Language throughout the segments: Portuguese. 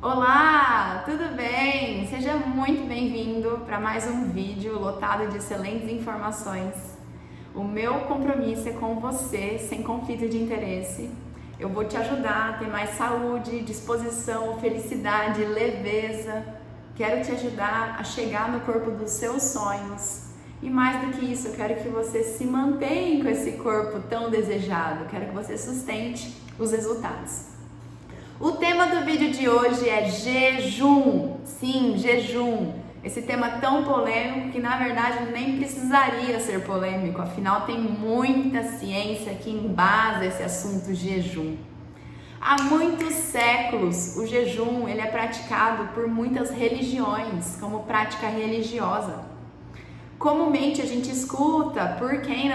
Olá, tudo bem? Seja muito bem-vindo para mais um vídeo lotado de excelentes informações. O meu compromisso é com você, sem conflito de interesse. Eu vou te ajudar a ter mais saúde, disposição, felicidade, leveza. Quero te ajudar a chegar no corpo dos seus sonhos. E mais do que isso, eu quero que você se mantenha com esse corpo tão desejado. Quero que você sustente os resultados. O tema do vídeo de hoje é jejum. Sim, jejum. Esse tema tão polêmico que na verdade nem precisaria ser polêmico, afinal tem muita ciência que embasa esse assunto jejum. Há muitos séculos o jejum ele é praticado por muitas religiões como prática religiosa. Comumente a gente escuta, por quem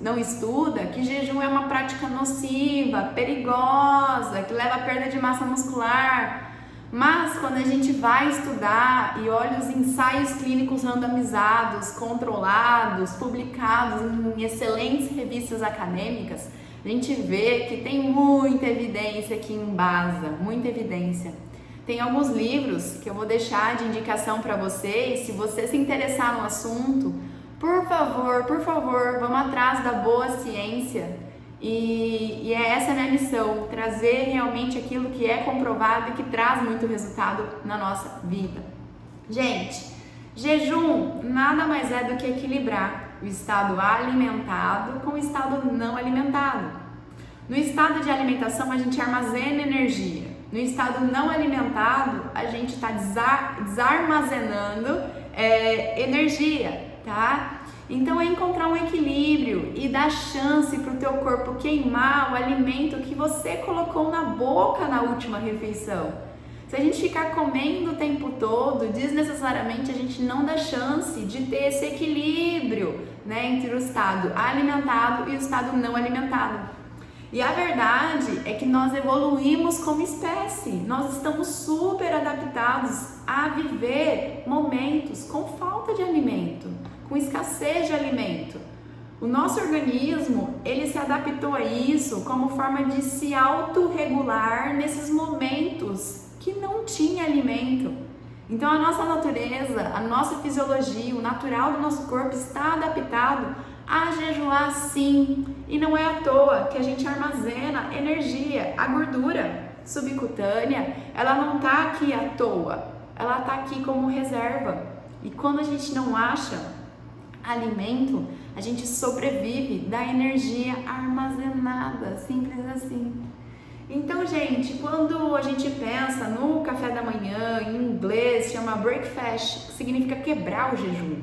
não estuda, que jejum é uma prática nociva, perigosa, que leva à perda de massa muscular. Mas quando a gente vai estudar e olha os ensaios clínicos randomizados, controlados, publicados em excelentes revistas acadêmicas, a gente vê que tem muita evidência que embasa, muita evidência. Tem alguns livros que eu vou deixar de indicação para vocês, se você se interessar no assunto, por favor, vamos atrás da boa ciência e essa é a minha missão, trazer realmente aquilo que é comprovado e que traz muito resultado na nossa vida. Gente, jejum nada mais é do que equilibrar o estado alimentado com o estado não alimentado. No estado de alimentação a gente armazena energia. No estado não alimentado, a gente está desarmazenando energia, tá? Então é encontrar um equilíbrio e dar chance para o teu corpo queimar o alimento que você colocou na boca na última refeição. Se a gente ficar comendo o tempo todo, desnecessariamente a gente não dá chance de ter esse equilíbrio, né, entre o estado alimentado e o estado não alimentado. E a verdade é que nós evoluímos como espécie, nós estamos super adaptados a viver momentos com falta de alimento, com escassez de alimento. O nosso organismo, ele se adaptou a isso como forma de se autorregular nesses momentos que não tinha alimento. Então a nossa natureza, a nossa fisiologia, o natural do nosso corpo está adaptado a jejuar sim, e não é à toa que a gente armazena energia. A gordura subcutânea, ela não está aqui à toa, ela está aqui como reserva. E quando a gente não acha alimento, a gente sobrevive da energia armazenada, simples assim. Então, gente, quando a gente pensa no café da manhã, em inglês chama breakfast, que significa quebrar o jejum.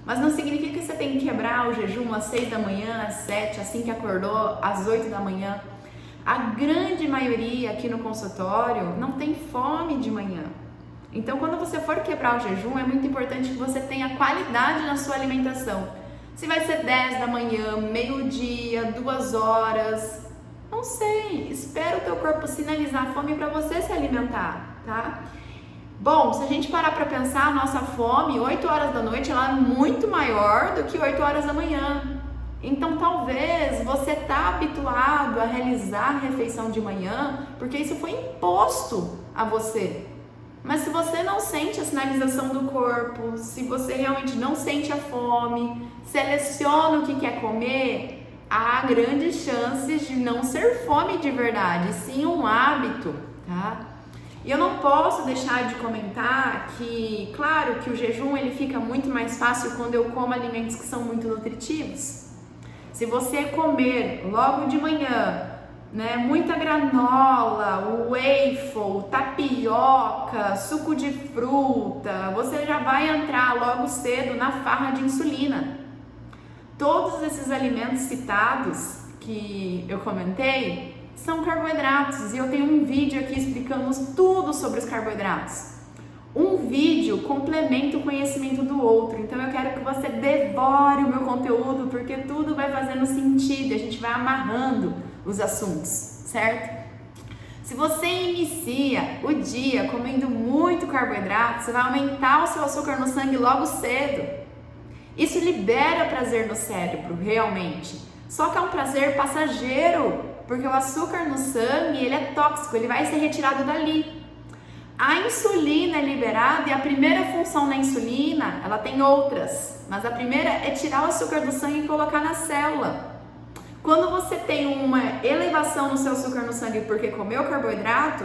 Mas não significa que você tem que quebrar o jejum às 6 da manhã, às 7, assim que acordou, às 8 da manhã. A grande maioria aqui no consultório não tem fome de manhã. Então, quando você for quebrar o jejum, é muito importante que você tenha qualidade na sua alimentação. Se vai ser 10 da manhã, meio-dia, 2 horas, não sei. Espera o teu corpo sinalizar a fome para você se alimentar, tá? Bom, se a gente parar para pensar, a nossa fome, 8 horas da noite, ela é muito maior do que 8 horas da manhã. Então, talvez você está habituado a realizar a refeição de manhã, porque isso foi imposto a você. Mas se você não sente a sinalização do corpo, se você realmente não sente a fome, seleciona o que quer comer, há grandes chances de não ser fome de verdade, sim um hábito, tá? E eu não posso deixar de comentar que, claro, que o jejum ele fica muito mais fácil quando eu como alimentos que são muito nutritivos. Se você comer logo de manhã, né, muita granola, waffle, tapioca, suco de fruta, você já vai entrar logo cedo na farra de insulina. Todos esses alimentos citados que eu comentei são carboidratos e eu tenho um vídeo aqui explicando tudo sobre os carboidratos. Um vídeo complementa o conhecimento do outro, então eu quero que você devore o meu conteúdo porque tudo vai fazendo sentido, a gente vai amarrando os assuntos, certo? Se você inicia o dia comendo muito carboidrato, você vai aumentar o seu açúcar no sangue logo cedo. Isso libera prazer no cérebro, realmente. Só que é um prazer passageiro, porque o açúcar no sangue ele é tóxico, ele vai ser retirado dali. A insulina é liberada e a primeira função da insulina, ela tem outras, mas a primeira é tirar o açúcar do sangue e colocar na célula. Quando você tem uma elevação no seu açúcar no sangue porque comeu carboidrato,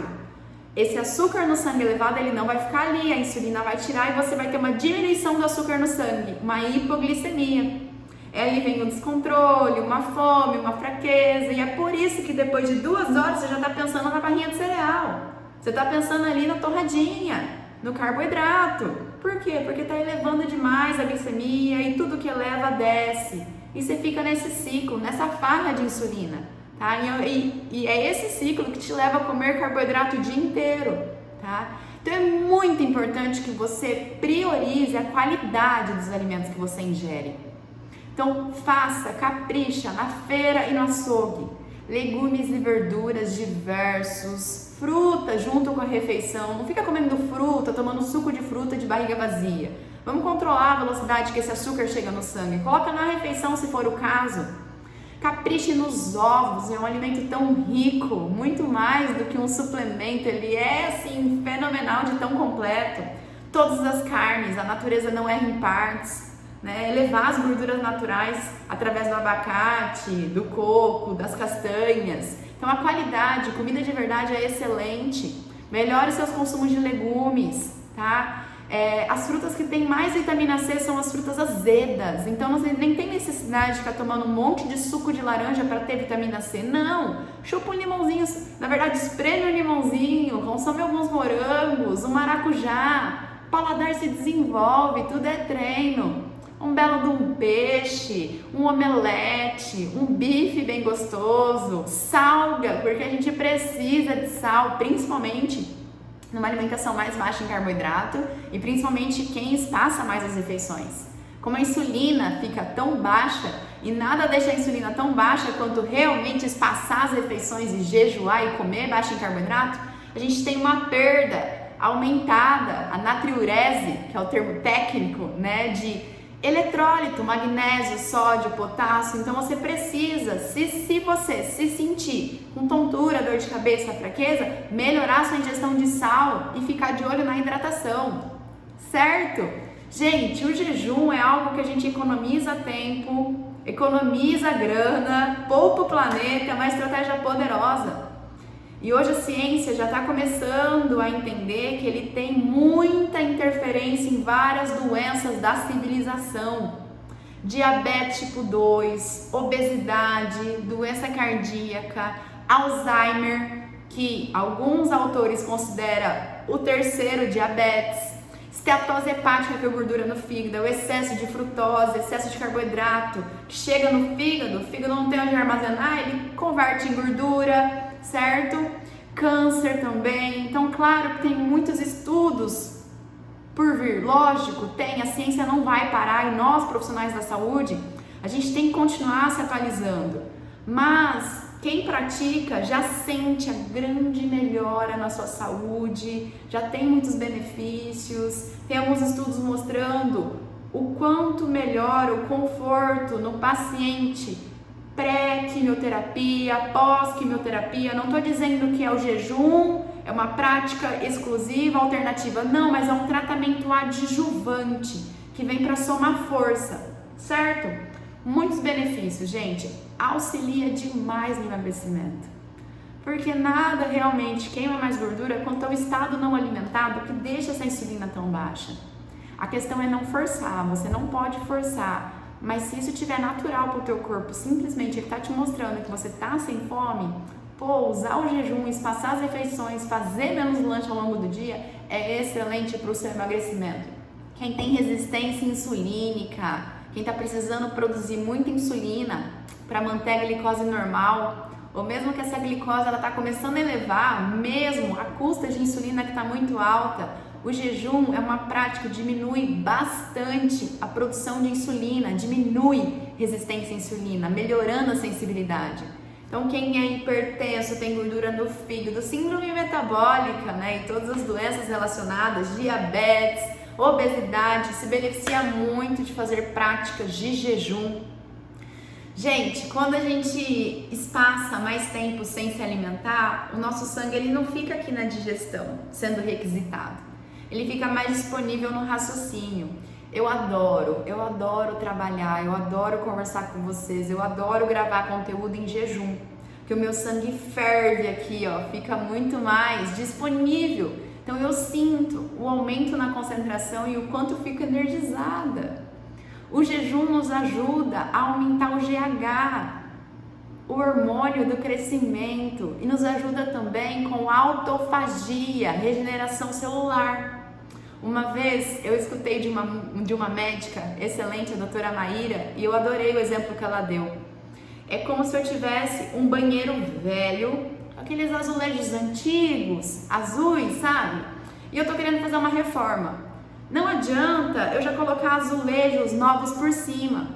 esse açúcar no sangue elevado, ele não vai ficar ali, a insulina vai tirar e você vai ter uma diminuição do açúcar no sangue, uma hipoglicemia. Aí vem o descontrole, uma fome, uma fraqueza, e é por isso que depois de 2 horas você já está pensando na barrinha de cereal. Você está pensando ali na torradinha, no carboidrato. Por quê? Porque está elevando demais a glicemia e tudo que eleva desce. E você fica nesse ciclo, nessa farra de insulina, tá? E é esse ciclo que te leva a comer carboidrato o dia inteiro, tá? Então é muito importante que você priorize a qualidade dos alimentos que você ingere. Então faça, capricha na feira e no açougue. Legumes e verduras diversos, fruta junto com a refeição. Não fica comendo fruta, tomando suco de fruta de barriga vazia. Vamos controlar a velocidade que esse açúcar chega no sangue. Coloca na refeição se for o caso. Capriche nos ovos, é um alimento tão rico, muito mais do que um suplemento. Ele é assim fenomenal de tão completo. Todas as carnes, a natureza não erra em partes. Né? Elevar as gorduras naturais através do abacate, do coco, das castanhas. Então a qualidade, comida de verdade é excelente. Melhore seus consumos de legumes, tá? As frutas que têm mais vitamina C são as frutas azedas, então você nem tem necessidade de ficar tomando um monte de suco de laranja para ter vitamina C, não, chupa um limãozinho, na verdade espreme um limãozinho, consome alguns morangos, um maracujá, o paladar se desenvolve, tudo é treino. Um belo de um peixe, um omelete, um bife bem gostoso, salga, porque a gente precisa de sal, principalmente numa alimentação mais baixa em carboidrato e principalmente quem espaça mais as refeições. Como a insulina fica tão baixa e nada deixa a insulina tão baixa quanto realmente espaçar as refeições e jejuar e comer baixo em carboidrato, a gente tem uma perda aumentada, a natriurese, que é o termo técnico, né, de eletrólito, magnésio, sódio, potássio. Então você precisa, se você se sentir com tontura, dor de cabeça, fraqueza, melhorar sua ingestão de sal e ficar de olho na hidratação, certo? Gente, o jejum é algo que a gente economiza tempo, economiza grana, poupa o planeta, é uma estratégia poderosa. E hoje a ciência já está começando a entender que ele tem muita interferência em várias doenças da civilização. Diabetes tipo 2, obesidade, doença cardíaca, Alzheimer, que alguns autores consideram o terceiro diabetes, esteatose hepática, que é gordura no fígado, o excesso de frutose, excesso de carboidrato, que chega no fígado, o fígado não tem onde armazenar, ele converte em gordura, certo? Câncer também. Então, claro que tem muitos estudos por vir, lógico, tem, a ciência não vai parar e nós, profissionais da saúde, a gente tem que continuar se atualizando. Mas quem pratica já sente a grande melhora na sua saúde, já tem muitos benefícios, tem alguns estudos mostrando o quanto melhora o conforto no paciente pré-quimioterapia, pós-quimioterapia. Não estou dizendo que é o jejum, é uma prática exclusiva, alternativa, não, mas é um tratamento adjuvante que vem para somar força, certo? Muitos benefícios, gente, auxilia demais no emagrecimento, porque nada realmente queima mais gordura quanto ao estado não alimentado que deixa essa insulina tão baixa. A questão é não forçar, você não pode forçar, mas se isso estiver natural para o teu corpo, simplesmente ele está te mostrando que você está sem fome, pô, usar o jejum, espaçar as refeições, fazer menos lanche ao longo do dia é excelente para o seu emagrecimento. Quem tem resistência insulínica, quem está precisando produzir muita insulina para manter a glicose normal, ou mesmo que essa glicose ela está começando a elevar, mesmo a custa de insulina que está muito alta, o jejum é uma prática que diminui bastante a produção de insulina, diminui resistência à insulina, melhorando a sensibilidade. Então quem é hipertenso, tem gordura no fígado, síndrome metabólica, né, e todas as doenças relacionadas, diabetes, obesidade, se beneficia muito de fazer práticas de jejum. Gente, quando a gente espaça mais tempo sem se alimentar, o nosso sangue ele não fica aqui na digestão, sendo requisitado. Ele fica mais disponível no raciocínio. Eu adoro trabalhar, eu adoro conversar com vocês, eu adoro gravar conteúdo em jejum, porque o meu sangue ferve aqui, ó, fica muito mais disponível. Então eu sinto o aumento na concentração e o quanto eu fico energizada. O jejum nos ajuda a aumentar o GH, o hormônio do crescimento, e nos ajuda também com autofagia, regeneração celular. Uma vez eu escutei de uma médica excelente, a doutora Maíra, e eu adorei o exemplo que ela deu. É como se eu tivesse um banheiro velho, aqueles azulejos antigos, azuis, sabe? E eu tô querendo fazer uma reforma. Não adianta eu já colocar azulejos novos por cima.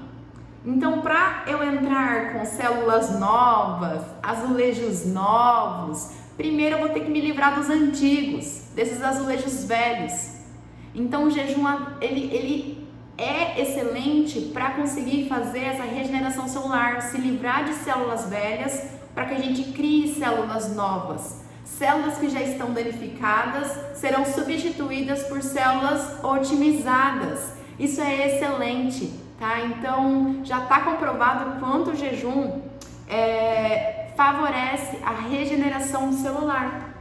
Então, para eu entrar com células novas, azulejos novos, primeiro eu vou ter que me livrar dos antigos, desses azulejos velhos. Então o jejum ele é excelente para conseguir fazer essa regeneração celular, se livrar de células velhas para que a gente crie células novas. Células que já estão danificadas serão substituídas por células otimizadas. Isso é excelente, tá? Então já está comprovado quanto o jejum favorece a regeneração celular.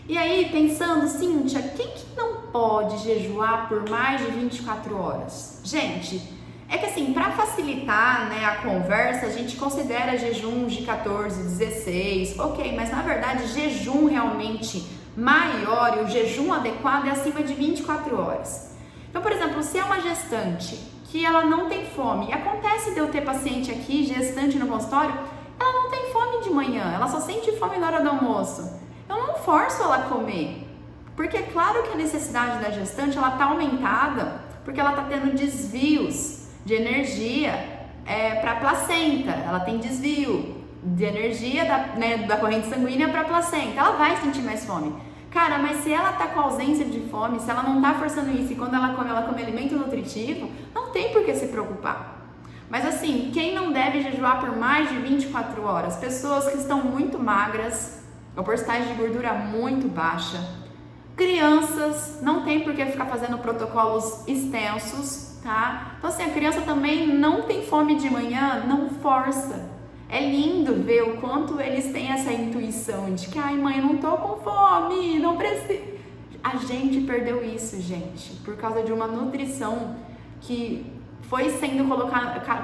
E aí, pensando, Cíntia, quem que não pode jejuar por mais de 24 horas? Gente, é que assim, para facilitar, né, a conversa, a gente considera jejuns de 14, 16, ok, mas na verdade, jejum realmente maior e o jejum adequado é acima de 24 horas. Então, por exemplo, se é uma gestante que ela não tem fome, e acontece de eu ter paciente aqui, gestante no consultório, ela não tem fome de manhã, ela só sente fome na hora do almoço. Eu não forço ela a comer, porque é claro que a necessidade da gestante ela está aumentada, porque ela está tendo desvios de energia para a placenta, ela tem desvio de energia da corrente sanguínea para a placenta, ela vai sentir mais fome. Cara, mas se ela está com ausência de fome, se ela não está forçando isso e quando ela come alimento nutritivo, não tem por que se preocupar. Mas assim, quem não deve jejuar por mais de 24 horas? Pessoas que estão muito magras, a porcentagem de gordura muito baixa. Crianças, não tem por que ficar fazendo protocolos extensos, tá? Então assim, a criança também não tem fome de manhã, não força. É lindo ver o quanto eles têm essa intuição de que, ai mãe, eu não tô com fome, não preciso. A gente perdeu isso, gente, por causa de uma nutrição que foi sendo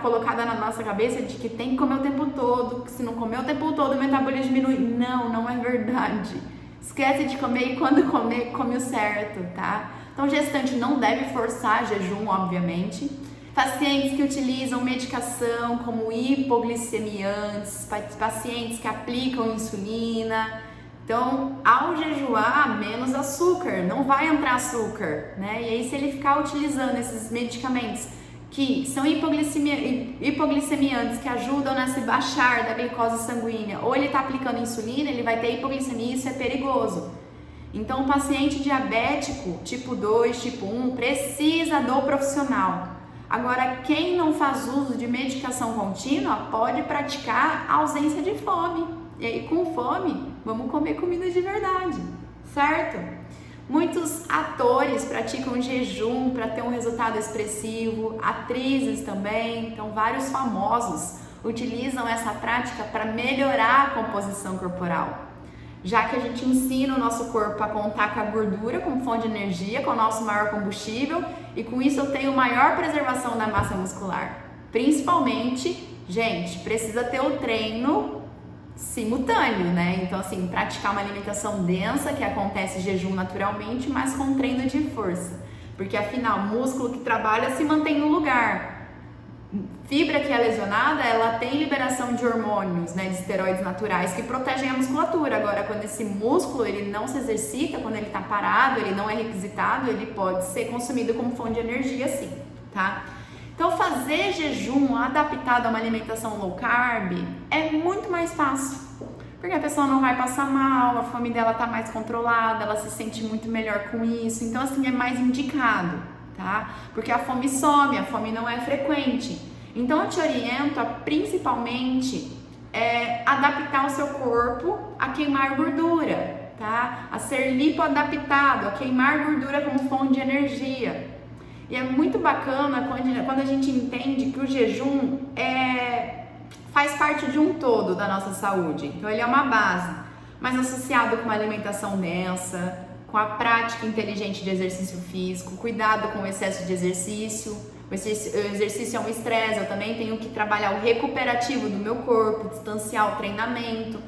colocada na nossa cabeça de que tem que comer o tempo todo, que se não comer o tempo todo o metabolismo diminui. Não, não é verdade. Esquece de comer e quando comer, come o certo, tá? Então, gestante não deve forçar jejum, obviamente. Pacientes que utilizam medicação como hipoglicemiantes, pacientes que aplicam insulina. Então, ao jejuar, menos açúcar, não vai entrar açúcar, né? E aí, se ele ficar utilizando esses medicamentos que são hipoglicemiantes, que ajudam nesse baixar da glicose sanguínea, ou ele está aplicando insulina, ele vai ter hipoglicemia e isso é perigoso. Então, o paciente diabético tipo 2, tipo 1, precisa do profissional. Agora, quem não faz uso de medicação contínua pode praticar ausência de fome. E aí, com fome, vamos comer comida de verdade, certo? Muitos atores praticam jejum para ter um resultado expressivo, atrizes também, então vários famosos utilizam essa prática para melhorar a composição corporal, já que a gente ensina o nosso corpo a contar com a gordura como fonte de energia, com o nosso maior combustível, e com isso eu tenho maior preservação da massa muscular. Principalmente, gente, precisa ter o treino simultâneo, né? Então, assim, praticar uma alimentação densa, que acontece jejum naturalmente, mas com treino de força. Porque, afinal, músculo que trabalha se mantém no lugar. Fibra que é lesionada, ela tem liberação de hormônios, né, de esteroides naturais que protegem a musculatura. Agora, quando esse músculo ele não se exercita, quando ele está parado, ele não é requisitado, ele pode ser consumido como fonte de energia, sim, tá? Então, fazer jejum adaptado a uma alimentação low carb é muito mais fácil, porque a pessoa não vai passar mal, a fome dela tá mais controlada, ela se sente muito melhor com isso. Então, assim, é mais indicado, tá? Porque a fome some, a fome não é frequente. Então eu te oriento a principalmente adaptar o seu corpo a queimar gordura, tá? A ser lipoadaptado, a queimar gordura como fonte de energia. E é muito bacana quando a gente entende que o jejum faz parte de um todo da nossa saúde. Então ele é uma base, mas associado com uma alimentação densa, com a prática inteligente de exercício físico, cuidado com o excesso de exercício. O exercício é um estresse, eu também tenho que trabalhar o recuperativo do meu corpo, distanciar o treinamento,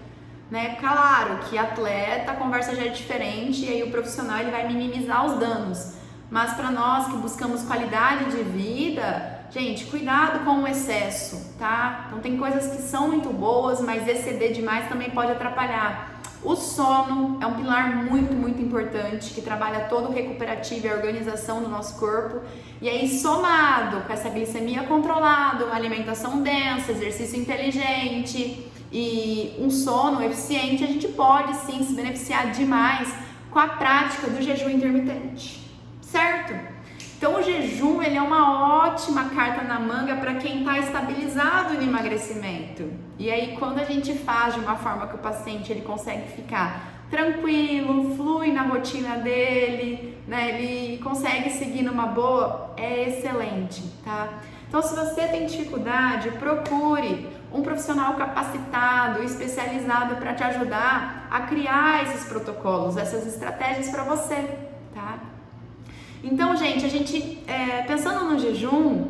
né? Claro que atleta, a conversa já é diferente e aí o profissional ele vai minimizar os danos. Mas para nós que buscamos qualidade de vida, gente, cuidado com o excesso, tá? Então tem coisas que são muito boas, mas exceder demais também pode atrapalhar. O sono é um pilar muito, muito importante, que trabalha todo o recuperativo e a organização do nosso corpo. E aí, somado com essa glicemia controlada, uma alimentação densa, exercício inteligente e um sono eficiente, a gente pode sim se beneficiar demais com a prática do jejum intermitente, certo? Então o jejum ele é uma ótima carta na manga para quem está estabilizado no emagrecimento. E aí quando a gente faz de uma forma que o paciente ele consegue ficar tranquilo, flui na rotina dele, né? Ele consegue seguir numa boa, é excelente, tá? Então se você tem dificuldade, procure um profissional capacitado, especializado para te ajudar a criar esses protocolos, essas estratégias para você, tá? Então, gente, pensando no jejum,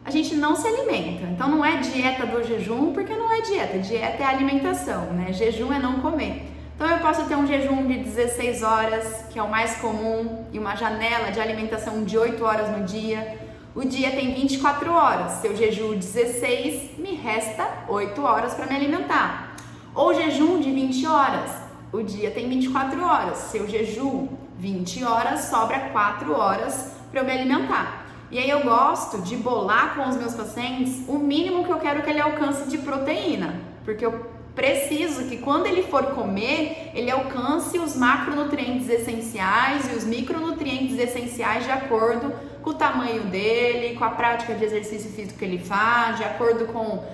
a gente não se alimenta. Então, não é dieta do jejum, porque não é dieta. Dieta é alimentação, né? Jejum é não comer. Então, eu posso ter um jejum de 16 horas, que é o mais comum, e uma janela de alimentação de 8 horas no dia. O dia tem 24 horas. Se eu jejuo 16, me resta 8 horas para me alimentar. Ou jejum de 20 horas. O dia tem 24 horas. Se eu jejuo 20 horas, sobra 4 horas para eu me alimentar. E aí eu gosto de bolar com os meus pacientes o mínimo que eu quero que ele alcance de proteína, porque eu preciso que quando ele for comer, ele alcance os macronutrientes essenciais e os micronutrientes essenciais de acordo com o tamanho dele, com a prática de exercício físico que ele faz, de acordo com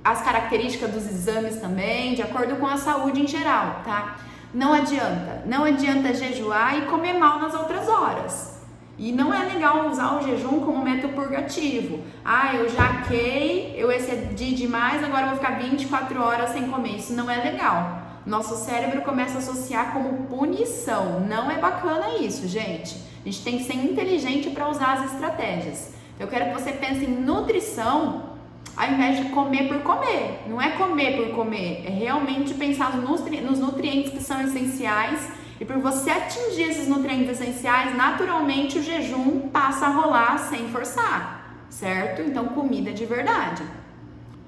as características dos exames também, de acordo com a saúde em geral, tá? Não adianta jejuar e comer mal nas outras horas. E não é legal usar o jejum como método purgativo. Eu jaquei, eu excedi demais, agora eu vou ficar 24 horas sem comer. Isso não é legal. Nosso cérebro começa a associar como punição. Não é bacana isso, gente. A gente tem que ser inteligente para usar as estratégias. Eu quero que você pense em nutrição ao invés de comer por comer. Não é comer por comer, é realmente pensar nos nutrientes que são essenciais, e por você atingir esses nutrientes essenciais, naturalmente o jejum passa a rolar sem forçar, certo? Então comida de verdade.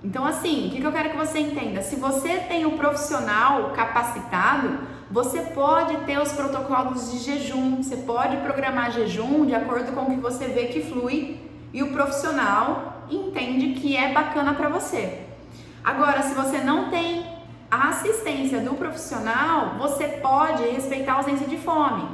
Então assim, o que eu quero que você entenda? Se você tem um profissional capacitado, você pode ter os protocolos de jejum, você pode programar jejum de acordo com o que você vê que flui e o profissional entende que é bacana para você. Agora, se você não tem a assistência do profissional, você pode respeitar a ausência de fome.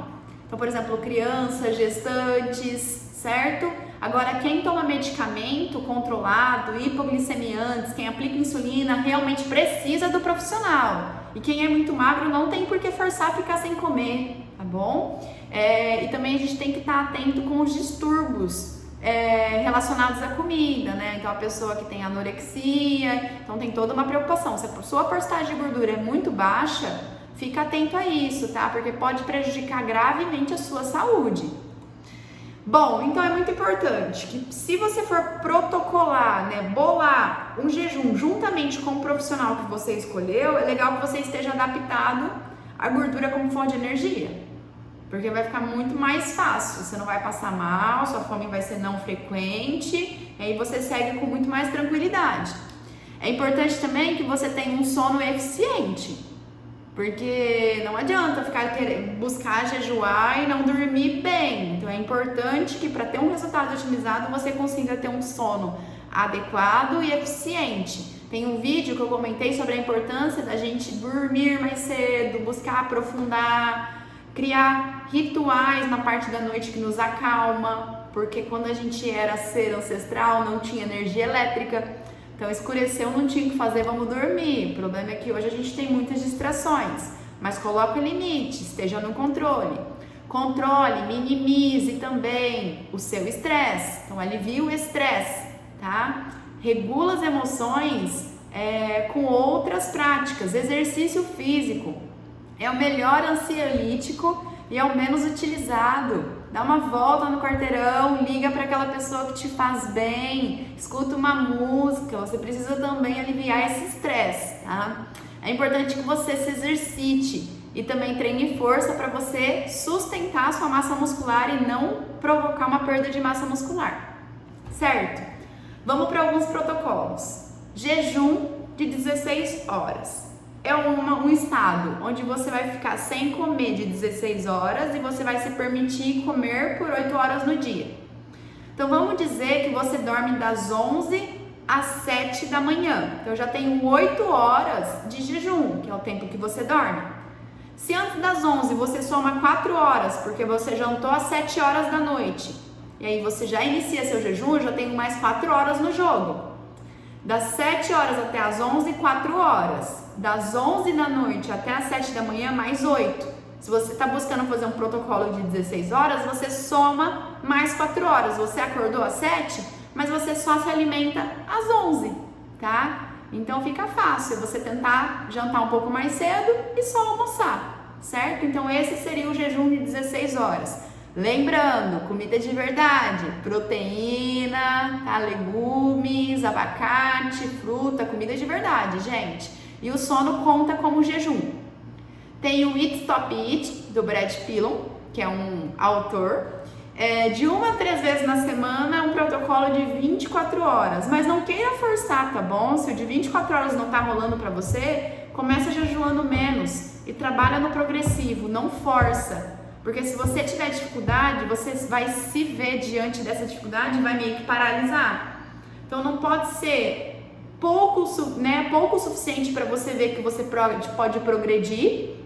Então, por exemplo, crianças, gestantes, certo? Agora, quem toma medicamento controlado, hipoglicemiantes, quem aplica insulina, realmente precisa do profissional. E quem é muito magro não tem por que forçar a ficar sem comer, tá bom? E também a gente tem que estar atento com os distúrbios relacionados à comida, né? Então a pessoa que tem anorexia, então tem toda uma preocupação. Se a sua porcentagem de gordura é muito baixa, fica atento a isso, tá? Porque pode prejudicar gravemente a sua saúde. Bom, então é muito importante que se você for protocolar, né, bolar um jejum juntamente com o profissional que você escolheu, é legal que você esteja adaptado à gordura como fonte de energia. Porque vai ficar muito mais fácil, você não vai passar mal, sua fome vai ser não frequente, e aí você segue com muito mais tranquilidade. É importante também que você tenha um sono eficiente, porque não adianta buscar jejuar e não dormir bem. Então é importante que para ter um resultado otimizado, você consiga ter um sono adequado e eficiente. Tem um vídeo que eu comentei sobre a importância da gente dormir mais cedo, buscar aprofundar, criar rituais na parte da noite que nos acalma, porque quando a gente era ser ancestral não tinha energia elétrica, então escureceu, não tinha o que fazer, vamos dormir. O problema é que hoje a gente tem muitas distrações, mas coloque limite, esteja no controle. Controle, minimize também o seu estresse, então alivie o estresse, tá? Regula as emoções com outras práticas. Exercício físico é o melhor ansiolítico e é o menos utilizado. Dá uma volta no quarteirão, liga para aquela pessoa que te faz bem, escuta uma música. Você precisa também aliviar esse estresse, tá? É importante que você se exercite e também treine força para você sustentar a sua massa muscular e não provocar uma perda de massa muscular, certo? Vamos para alguns protocolos. Jejum de 16 horas. É um estado onde você vai ficar sem comer de 16 horas e você vai se permitir comer por 8 horas no dia. Então vamos dizer que você dorme das 11 às 7 da manhã. Então eu já tenho 8 horas de jejum, que é o tempo que você dorme. Se antes das 11 você soma 4 horas, porque você jantou às 7 horas da noite, e aí você já inicia seu jejum, eu já tenho mais 4 horas no jogo. Das 7 horas até as 11, 4 horas. Das 11 da noite até as 7 da manhã, mais 8. Se você está buscando fazer um protocolo de 16 horas, você soma mais 4 horas. Você acordou às 7, mas você só se alimenta às 11, tá? Então fica fácil você tentar jantar um pouco mais cedo e só almoçar, certo? Então esse seria o jejum de 16 horas. Lembrando, comida de verdade, proteína, tá? Legumes, abacate, fruta, comida de verdade, gente. E o sono conta como jejum. Tem o Eat Stop Eat, do Brad Pilon, que é um autor. De 1 a 3 vezes na semana, um protocolo de 24 horas. Mas não queira forçar, tá bom? Se o de 24 horas não tá rolando pra você, começa jejuando menos e trabalha no progressivo, não força. Porque se você tiver dificuldade, você vai se ver diante dessa dificuldade e vai meio que paralisar. Então não pode ser pouco o suficiente para você ver que você pode progredir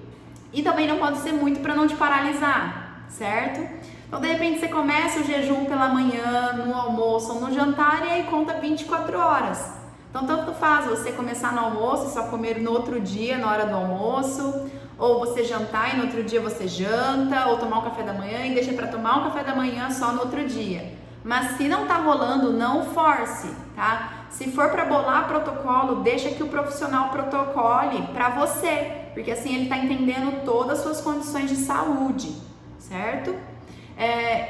e também não pode ser muito para não te paralisar, certo? Então de repente você começa o jejum pela manhã, no almoço ou no jantar e aí conta 24 horas. Então tanto faz você começar no almoço e só comer no outro dia, na hora do almoço, ou você jantar e no outro dia você janta, ou tomar um café da manhã e deixa para tomar um café da manhã só no outro dia. Mas se não tá rolando, não force, tá? Se for para bolar protocolo, deixa que o profissional protocole para você, porque assim ele tá entendendo todas as suas condições de saúde, certo?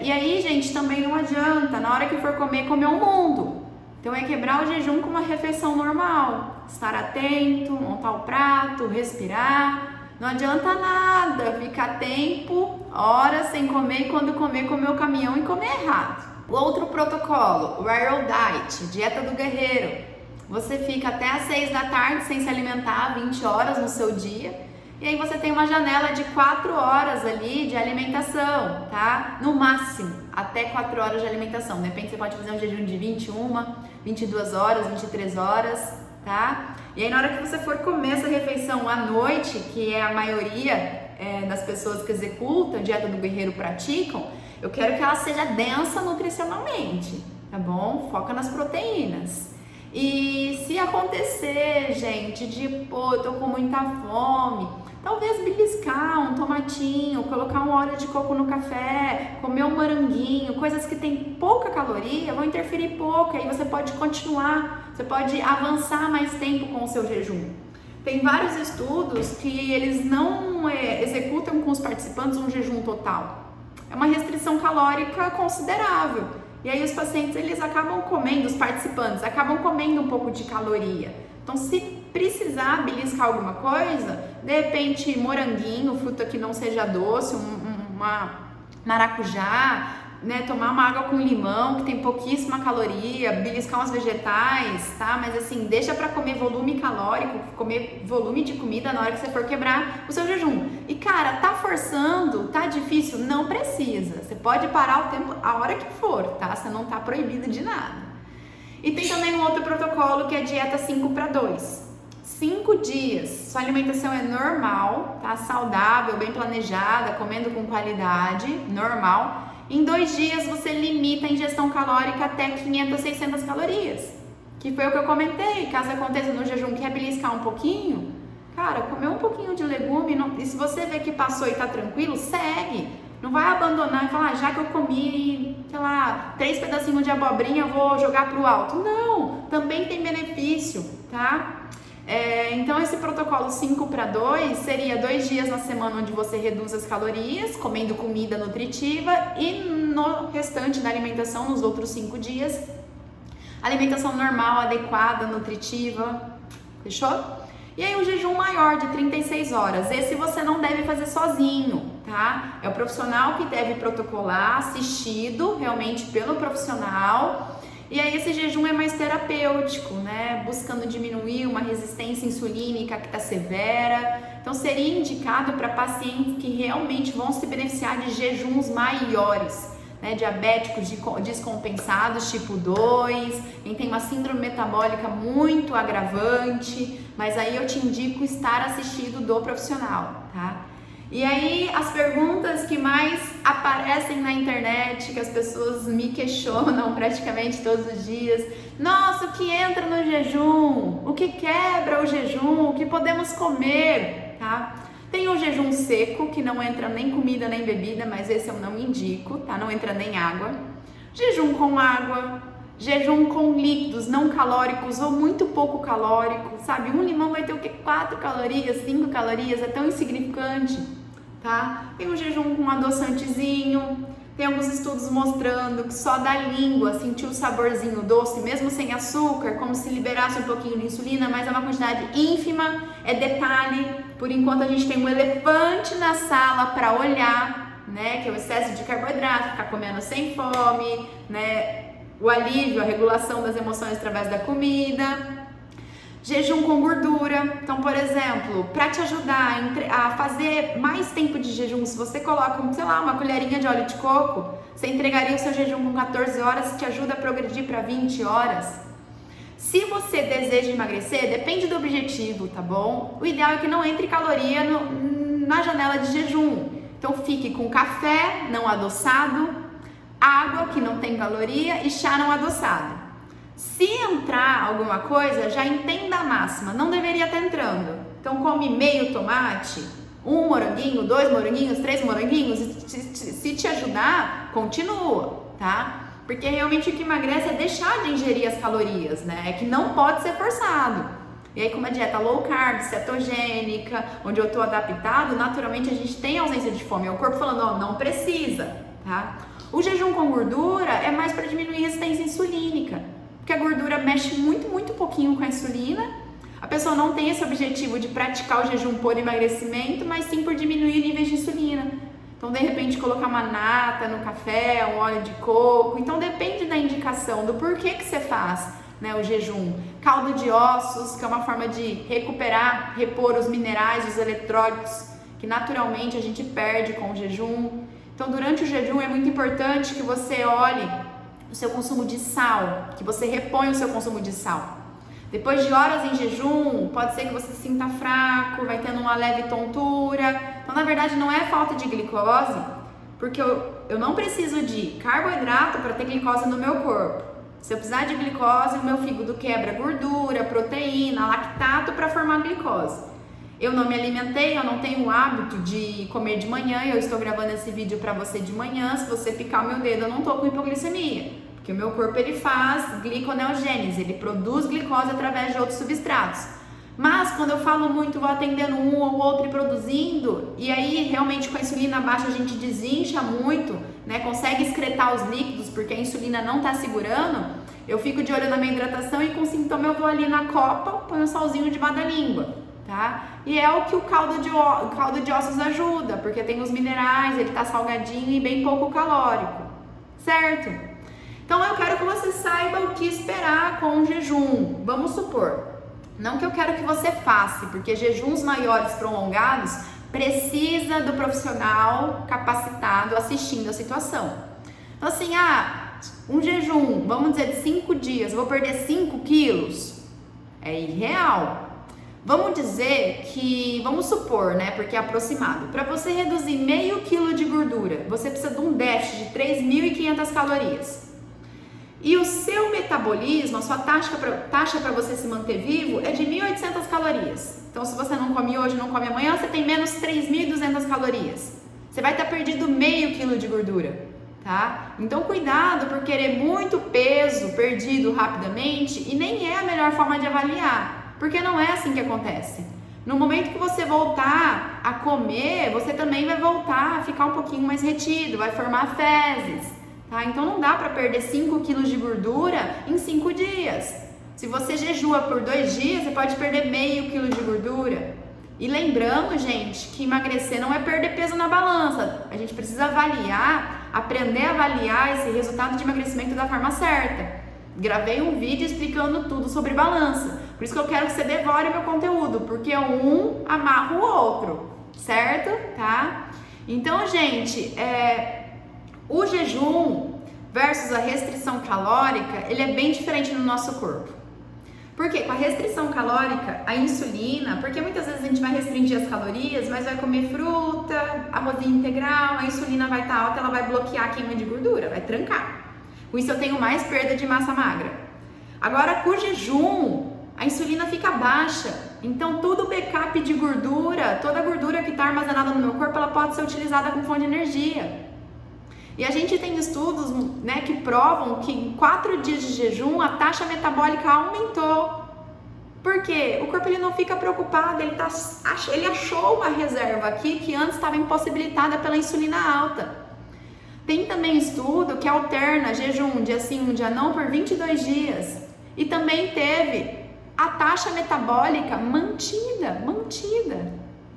E aí, gente, também não adianta, na hora que for comer, comer um mundo. Então é quebrar o jejum com uma refeição normal, estar atento, montar o prato, respirar. Não adianta nada ficar tempo, horas sem comer e quando comer o caminhão e comer errado. O outro protocolo, o Warrior Diet, dieta do guerreiro. Você fica até às 6 da tarde sem se alimentar, 20 horas no seu dia. E aí você tem uma janela de 4 horas ali de alimentação, tá? No máximo, até 4 horas de alimentação. De repente você pode fazer um jejum de 21, 22 horas, 23 horas, tá? E aí na hora que você for comer essa refeição à noite, que é a maioria das pessoas que executam a dieta do guerreiro praticam, eu quero que ela seja densa nutricionalmente, tá bom? Foca nas proteínas. E se acontecer, gente, eu tô com muita fome, talvez beliscar um tomatinho, colocar um óleo de coco no café, comer um moranguinho, coisas que tem pouca caloria, vão interferir pouco, aí você pode continuar, você pode avançar mais tempo com o seu jejum. Tem vários estudos que eles não executam com os participantes um jejum total. É uma restrição calórica considerável. E aí os pacientes, eles acabam comendo, os participantes, acabam comendo um pouco de caloria. Então, se precisar beliscar alguma coisa, de repente moranguinho, fruta que não seja doce, uma maracujá, né, tomar uma água com limão, que tem pouquíssima caloria, beliscar uns vegetais, tá? Mas assim, deixa pra comer volume calórico, comer volume de comida na hora que você for quebrar o seu jejum. E cara, tá forçando, tá difícil? Não precisa. Você pode parar o tempo a hora que for, tá? Você não tá proibido de nada. E tem também um outro protocolo que é a dieta 5x2. 5 dias, sua alimentação é normal, tá? Saudável, bem planejada, comendo com qualidade, normal. Em 2 dias você limita a ingestão calórica até 500, 600 calorias. Que foi o que eu comentei, caso aconteça no jejum quer beliscar um pouquinho, cara, comer um pouquinho de legume, e se você vê que passou e tá tranquilo, segue. Não vai abandonar e falar, já que eu comi, sei lá, 3 pedacinhos de abobrinha, eu vou jogar pro alto. Não, também tem benefício, tá? Então esse protocolo 5-2 seria 2 dias na semana onde você reduz as calorias, comendo comida nutritiva, e no restante da alimentação, nos outros 5 dias, alimentação normal, adequada, nutritiva, fechou? E aí o jejum maior de 36 horas, esse você não deve fazer sozinho, tá? É o profissional que deve protocolar, assistido realmente pelo profissional. E aí esse jejum é mais terapêutico, né? Buscando diminuir uma resistência insulínica que está severa. Então seria indicado para pacientes que realmente vão se beneficiar de jejuns maiores, né? Diabéticos descompensados tipo 2, quem tem uma síndrome metabólica muito agravante, mas aí eu te indico estar assistido do profissional, tá? E aí as perguntas que mais aparecem na internet, que as pessoas me questionam praticamente todos os dias: nossa, o que entra no jejum? O que quebra o jejum? O que podemos comer? Tá? Tem o jejum seco, que não entra nem comida nem bebida, mas esse eu não indico, tá? Não entra nem água. Jejum com água, jejum com líquidos não calóricos ou muito pouco calórico, sabe? Um limão vai ter o quê? 4 calorias, 5 calorias, é tão insignificante, tá? Tem o jejum com adoçantezinho, tem alguns estudos mostrando que só da língua sentir o saborzinho doce, mesmo sem açúcar, como se liberasse um pouquinho de insulina, mas é uma quantidade ínfima, é detalhe. Por enquanto a gente tem um elefante na sala para olhar, né? Que é o excesso de carboidrato, ficar comendo sem fome, né? O alívio, a regulação das emoções através da comida. Jejum com gordura. Então, por exemplo, para te ajudar a fazer mais tempo de jejum, se você coloca, sei lá, uma colherinha de óleo de coco, você entregaria o seu jejum com 14 horas, te ajuda a progredir para 20 horas. Se você deseja emagrecer, depende do objetivo, tá bom? O ideal é que não entre caloria na janela de jejum. Então, fique com café não adoçado, água que não tem caloria e chá não adoçado. Se entrar alguma coisa, já entenda a máxima, não deveria estar entrando. Então come meio tomate, 1 moranguinho, 2 moranguinhos, 3 moranguinhos, se te ajudar, continua, tá? Porque realmente o que emagrece é deixar de ingerir as calorias, né? É que não pode ser forçado. E aí com uma dieta low carb, cetogênica, onde eu tô adaptado, naturalmente a gente tem ausência de fome. É o corpo falando, ó, não precisa, tá? O jejum com gordura é mais para diminuir a resistência insulínica, porque a gordura mexe muito pouquinho com a insulina. A pessoa não tem esse objetivo de praticar o jejum por emagrecimento, mas sim por diminuir níveis de insulina. Então, de repente, colocar uma nata no café, um óleo de coco. Então, depende da indicação, do porquê que você faz, né, o jejum. Caldo de ossos, que é uma forma de recuperar, repor os minerais, os eletrólitos, que naturalmente a gente perde com o jejum. Então, durante o jejum é muito importante que você olhe o seu consumo de sal, que você reponha o seu consumo de sal. Depois de horas em jejum, pode ser que você se sinta fraco, vai tendo uma leve tontura. Então, na verdade, não é falta de glicose, porque eu não preciso de carboidrato para ter glicose no meu corpo. Se eu precisar de glicose, o meu fígado quebra gordura, proteína, lactato para formar glicose. Eu não me alimentei, eu não tenho o hábito de comer de manhã, eu estou gravando esse vídeo para você de manhã. Se você picar o meu dedo, eu não estou com hipoglicemia, porque o meu corpo ele faz gliconeogênese, ele produz glicose através de outros substratos. Mas quando eu falo muito, vou atendendo um ou outro e produzindo, e aí realmente com a insulina baixa a gente desincha muito, né? Consegue excretar os líquidos porque a insulina não está segurando. Eu fico de olho na minha hidratação e com sintoma eu vou ali na copa, ponho um salzinho debaixo da língua. Tá? E é o que o caldo de ossos ajuda, porque tem os minerais, ele tá salgadinho e bem pouco calórico, certo? Então eu quero que você saiba o que esperar com o jejum. Vamos supor, não que eu quero que você faça, porque jejuns maiores prolongados precisa do profissional capacitado assistindo a situação. Então assim, um jejum, vamos dizer de 5 dias, vou perder 5 quilos, é irreal. Vamos dizer que, vamos supor, né, porque é aproximado, para você reduzir meio quilo de gordura, você precisa de um déficit de 3.500 calorias. E o seu metabolismo, a sua taxa para você se manter vivo é de 1.800 calorias. Então, se você não come hoje, não come amanhã, você tem menos 3.200 calorias. Você vai estar perdido meio quilo de gordura, tá? Então, cuidado por querer muito peso perdido rapidamente e nem é a melhor forma de avaliar. Porque não é assim que acontece. No momento que você voltar a comer, você também vai voltar a ficar um pouquinho mais retido, vai formar fezes, tá? Então não dá para perder 5 quilos de gordura em 5 dias. Se você jejua por 2 dias, você pode perder meio quilo de gordura. E lembrando, gente, que emagrecer não é perder peso na balança. A gente precisa avaliar, aprender a avaliar esse resultado de emagrecimento da forma certa. Gravei um vídeo explicando tudo sobre balança. Por isso que eu quero que você devore meu conteúdo, porque um amarra o outro, certo? Tá? Então, gente, o jejum versus a restrição calórica, ele é bem diferente no nosso corpo. Por quê? Com a restrição calórica, a insulina, porque muitas vezes a gente vai restringir as calorias, mas vai comer fruta, arrozinho integral, a insulina vai estar alta, ela vai bloquear a queima de gordura, vai trancar. Com isso eu tenho mais perda de massa magra. Agora, com o jejum, a insulina fica baixa, então todo o backup de gordura, toda a gordura que está armazenada no meu corpo, ela pode ser utilizada como fonte de energia. E a gente tem estudos, né, que provam que em 4 dias de jejum a taxa metabólica aumentou. Por quê? O corpo ele não fica preocupado, ele achou uma reserva aqui que antes estava impossibilitada pela insulina alta. Tem também estudo que alterna jejum, um dia sim, um dia não, por 22 dias. E também teve a taxa metabólica mantida,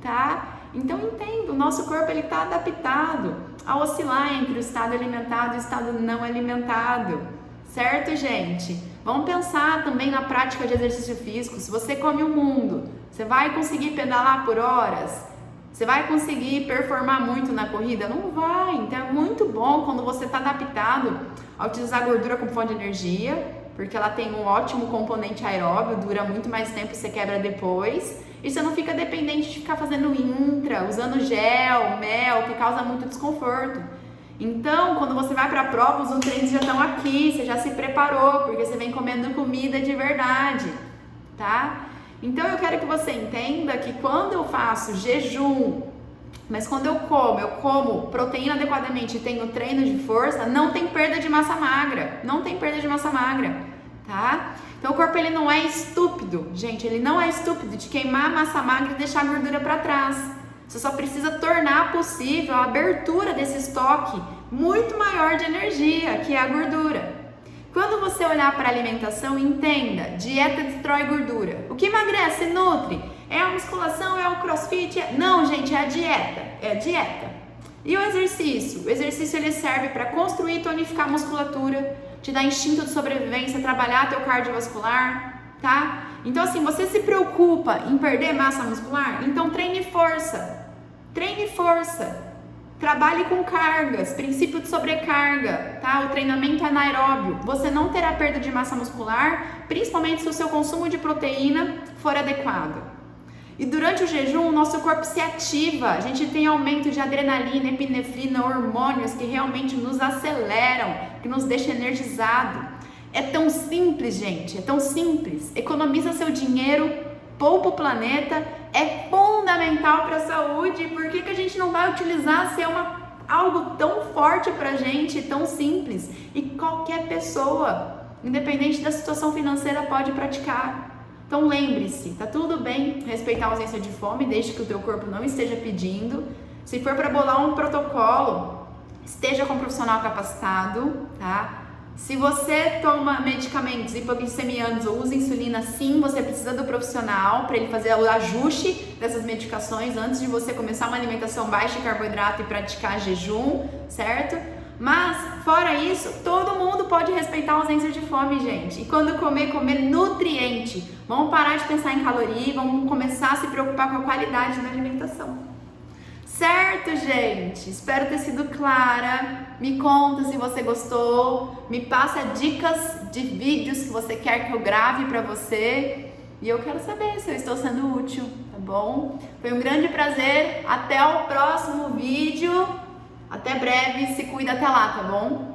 tá? Então entenda, o nosso corpo ele está adaptado a oscilar entre o estado alimentado e o estado não alimentado, certo, gente? Vamos pensar também na prática de exercício físico. Se você come o mundo, você vai conseguir pedalar por horas? Você vai conseguir performar muito na corrida? Não vai. Então é muito bom quando você está adaptado a utilizar a gordura como fonte de energia, porque ela tem um ótimo componente aeróbio, dura muito mais tempo e você quebra depois. E você não fica dependente de ficar fazendo intra, usando gel, mel, que causa muito desconforto. Então, quando você vai para a prova, os nutrientes já estão aqui, você já se preparou, porque você vem comendo comida de verdade, tá? Então, eu quero que você entenda que quando eu faço jejum, mas quando eu como proteína adequadamente e tenho treino de força, não tem perda de massa magra, tá? Então o corpo ele não é estúpido, gente, ele não é estúpido de queimar a massa magra e deixar a gordura para trás. Você só precisa tornar possível a abertura desse estoque muito maior de energia, que é a gordura. Quando você olhar para a alimentação, entenda, dieta destrói gordura. O que emagrece, nutre? É a musculação, é o crossfit? Não, gente, é a dieta. E o exercício? O exercício ele serve para construir e tonificar a musculatura, te dar instinto de sobrevivência, trabalhar teu cardiovascular, tá? Então assim, você se preocupa em perder massa muscular? Então treine força. Trabalhe com cargas, princípio de sobrecarga, tá? O treinamento é anaeróbio. Você não terá perda de massa muscular, principalmente se o seu consumo de proteína for adequado. E durante o jejum, o nosso corpo se ativa, a gente tem aumento de adrenalina, epinefrina, hormônios que realmente nos aceleram, que nos deixam energizado. É tão simples, gente, é tão simples. Economiza seu dinheiro, poupa o planeta, é fundamental para a saúde. Por que a gente não vai utilizar se é algo tão forte pra gente, tão simples? E qualquer pessoa, independente da situação financeira, pode praticar. Então lembre-se, tá tudo bem respeitar a ausência de fome, desde que o teu corpo não esteja pedindo. Se for para bolar um protocolo, esteja com um profissional capacitado, tá? Se você toma medicamentos hipoglicemiantes ou usa insulina, sim, você precisa do profissional para ele fazer o ajuste dessas medicações antes de você começar uma alimentação baixa em carboidrato e praticar jejum, certo? Mas, fora isso, todo mundo pode respeitar a ausência de fome, gente. E quando comer nutriente. Vamos parar de pensar em caloria, vamos começar a se preocupar com a qualidade da alimentação. Certo, gente? Espero ter sido clara. Me conta se você gostou. Me passa dicas de vídeos que você quer que eu grave para você. E eu quero saber se eu estou sendo útil, tá bom? Foi um grande prazer. Até o próximo vídeo. Até breve. Se cuida até lá, tá bom?